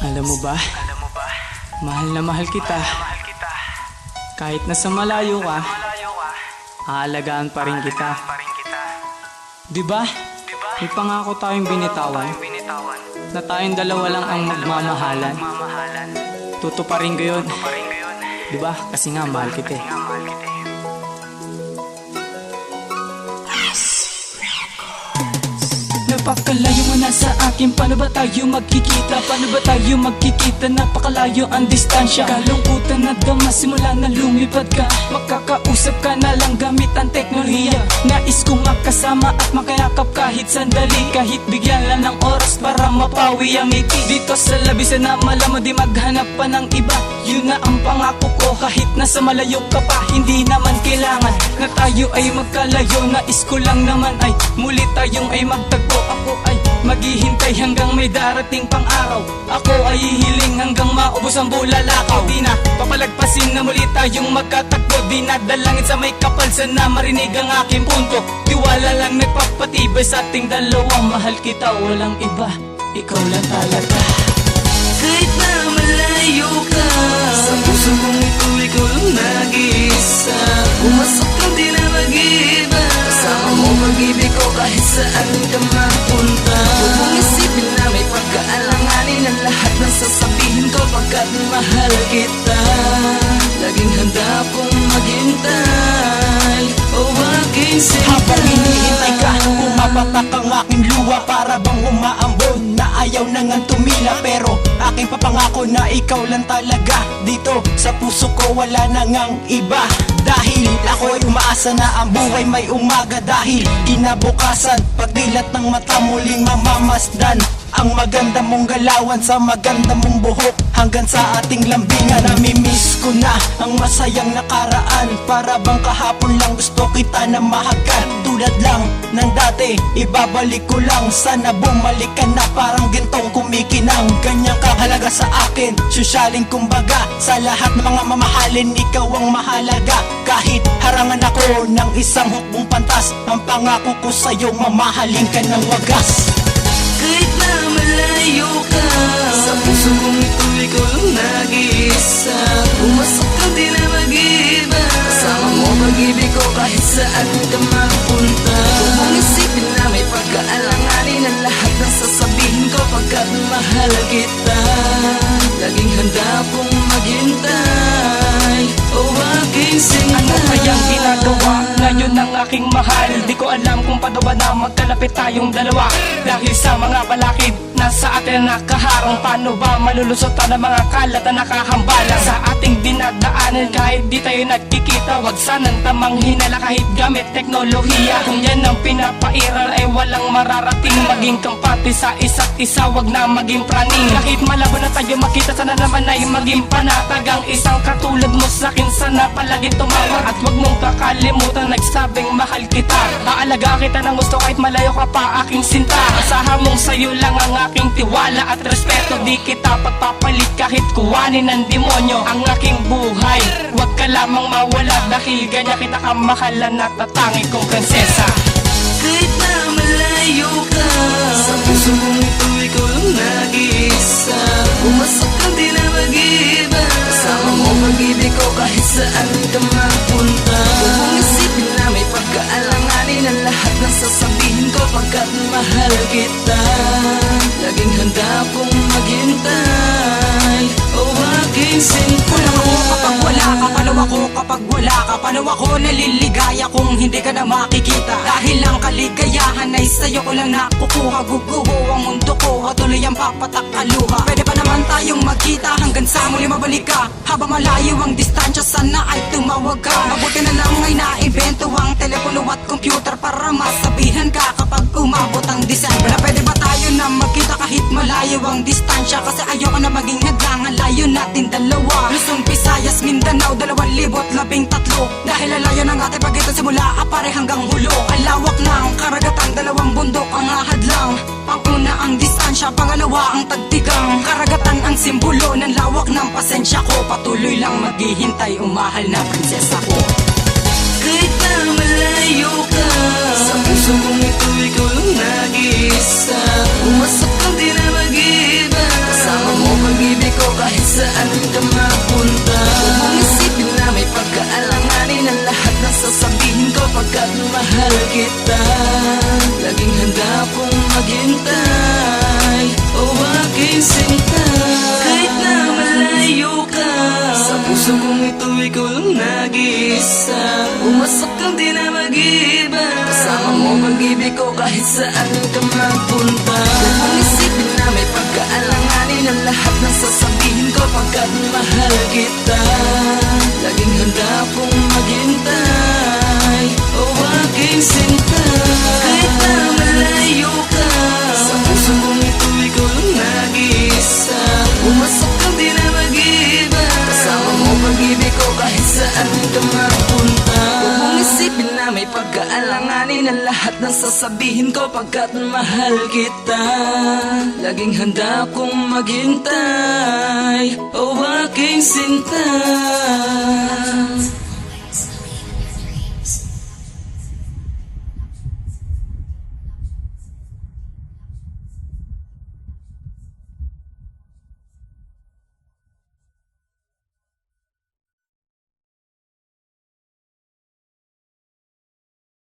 Alam mo ba, mahal na mahal kita. Kahit nasa malayo ka, aalagaan pa rin kita. Diba? May pangako tayong binitawan na tayong dalawa lang ang magmamahalan. Tutuparin ko yun. Diba? Kasi nga mahal kita eh. Napakalayo mo na sa akin, paano ba tayo magkikita? Paano ba tayo magkikita? Napakalayo ang distansya. Kalungkutan na dama simula na lumipad ka. Makakausap ka na lang gamit ang teknolohiya. Nais kong makasama at makayakap kahit sandali. Kahit bigyan lang ng oras para mapawi ang ngiti. Dito sa labisan na malam mo di maghanap pa ng iba. Yun na ang pangako ko kahit nasa malayo ka pa. Hindi naman kailangan na tayo ay magkalayo. Nais ko lang naman ay muli tayong ay magtagpo. Ako ay maghihintay hanggang may darating pang araw. Ako ay hihiling hanggang maubos ang bulalakaw. Di na papalagpasin na muli tayong magkatakbo. Di na dalangin sa may kapal sana marinig ang aking punto. Tiwala lang nagpapatibay sa ating dalawang. Mahal kita, walang iba, ikaw lang talaga. Kahit na malayo ka, sa puso kong ito ikaw lang nag-iisa. Pumasok kang di na mag-iba. Kasama mo mag-ibig ko kahit saan ka mapunta. Huwag mong isipin na may pagkaalanganin ang lahat ng sasabihin ko pagkat mahal kita. Laging handa akong maghintay o aking sintay. Habang hinihintay ka, pumapatak ang aking luha. Para bang umaambon na ayaw nang tumila. Pero aking papangako na ikaw lang talaga. Dito sa puso ko wala nang ang iba. Dahil ako'y umaasa na ang buhay may umaga. Dahil kinabukasan, pagdilat ng mata muling mamamasdan ang maganda mong galawan sa maganda mong buhok. Hanggang sa ating lambingan, namimiss ko na ang masayang nakaraan. Para bang kahapon lang gusto kita na mahagan. Tulad lang ng dati, ibabalik ko lang. Sana bumalik ka na parang gintong kumikinang. Ganyang kahalaga sa akin, susyaling kumbaga. Sa lahat ng mga mamahalin, ikaw ang mahalaga. Kahit harangan ako ng isang hukbong pantas, ang pangako ko sa'yo, mamahalin ka ng wagas. Kahit na malayo ka, sa puso kong ito ikaw lang nag-iisa. Pumasok kang di na mag-iba. Kasama mo mag-ibig ko kahit saan ka mapunta. Huwag mong isipin na may pagkaalanganin ang lahat ng sasabihin ko pagkat mahal kita. Laging handa akong maghintay o aking singay. Ano kayang ginagawa ngayon ng aking mahal? Di ko alam kung paano ba na magkalapit tayong dalawa. Dahil sa mga balakid na sa atin nakaharang. Paano ba malulusotan ang mga kalat na nakahambalang sa ating dinadaanan? Kahit di tayo nagkikita, wag sanang tamang hinala kahit gamit teknolohiya. Kung yan ang pinapairal ay walang mararating. Maging kampati sa isa't isa, wag na maging praning. Kahit malabo na tayo makita, sana naman ay maging panatag. Ang isang katulad mo sa'kin sana palagi tumawag. At wag mong kakalimutan nagsabing mahal kita. Aalaga kita ng gusto kahit malayo ka pa aking sinta. Asahan mong sa'yo lang ang aking tiwala at respeto. Di kita pagpapalit kahit kuwanin ng demonyo ang aking buhay. Huwag ka lamang mawala dahil ganyan kita kamahalan at tatangi kong prinsesa. Kahit na malayo ka, sa puso kong ito ikaw lang nag-iisa. Pumasok kang di na mag-iba. Kasama mo mag-ibig ko kahit saan ka mapunta. Huwag mong isipin na may pagkaalanganin ang lahat ng sasabihin ko pagkat mahal kita. Laging handa akong maghintay o aking sintay. Kulang ako kapag wala ka, paano ako kapag wala ka? Paano ako naliligaya kung hindi ka na makikita? Dahil ang kaligayahan ay sa'yo ko lang nakukuha. Guguho ang mundo ko, tuloy ang papatak kaluha. Pwede pa naman tayong magkita hanggang sa muli mabalik ka. Habang malayo ang distansya, sana ay tumawag ka. Mabuti na lang ay naimbento ang telepono at computer para masabihan ka kapag umabot ang December. Na pwede ba tayo na magkita kahit malayo ang distansya? Kasi ayoko na maging hadlangan, layo natin dalawa. Luzon, Visayas, Mindanao, 2013. Dahil lalayo ng ating pagitan simula apare hanggang hulo. Ang lawak ng karagatan, dalawang bundok ang ahadlang. Panguna ang distansya, pangalawa ang tagtigang. Karagatan ang simbolo ng lawak ng pasensya ko. Patuloy lang maghihintay, umahal na prinsesa ko. Kahit na malayo ka, sa puso kong ito ikaw lang nag-iisa. kita. Laging handa kong maghintay, o aking sinta. Kahit na malayo ka, sa puso kong ito ikaw lang nag-iisa. Pumasok kang di na mag-iba, kasama mo pag-ibig ko kahit saan ka magpunta. Kung isipin na may pagkaalanganin ang lahat ng sasabihin ko, pagkat mahal kita. Laging handa kong maghintay, o aking sinta. Kahit na malayo ka, sa puso kong ito ikaw lang nag-iisa. Pumasok kang di na mag-iba, kasama mo pag-ibig ko kahit saan ka magpunta. Huwag mong isipin na may pagkaalanganin ang lahat ng sasabihin ko, pagkat mahal kita. Laging handa kong maghintay, o aking sinta.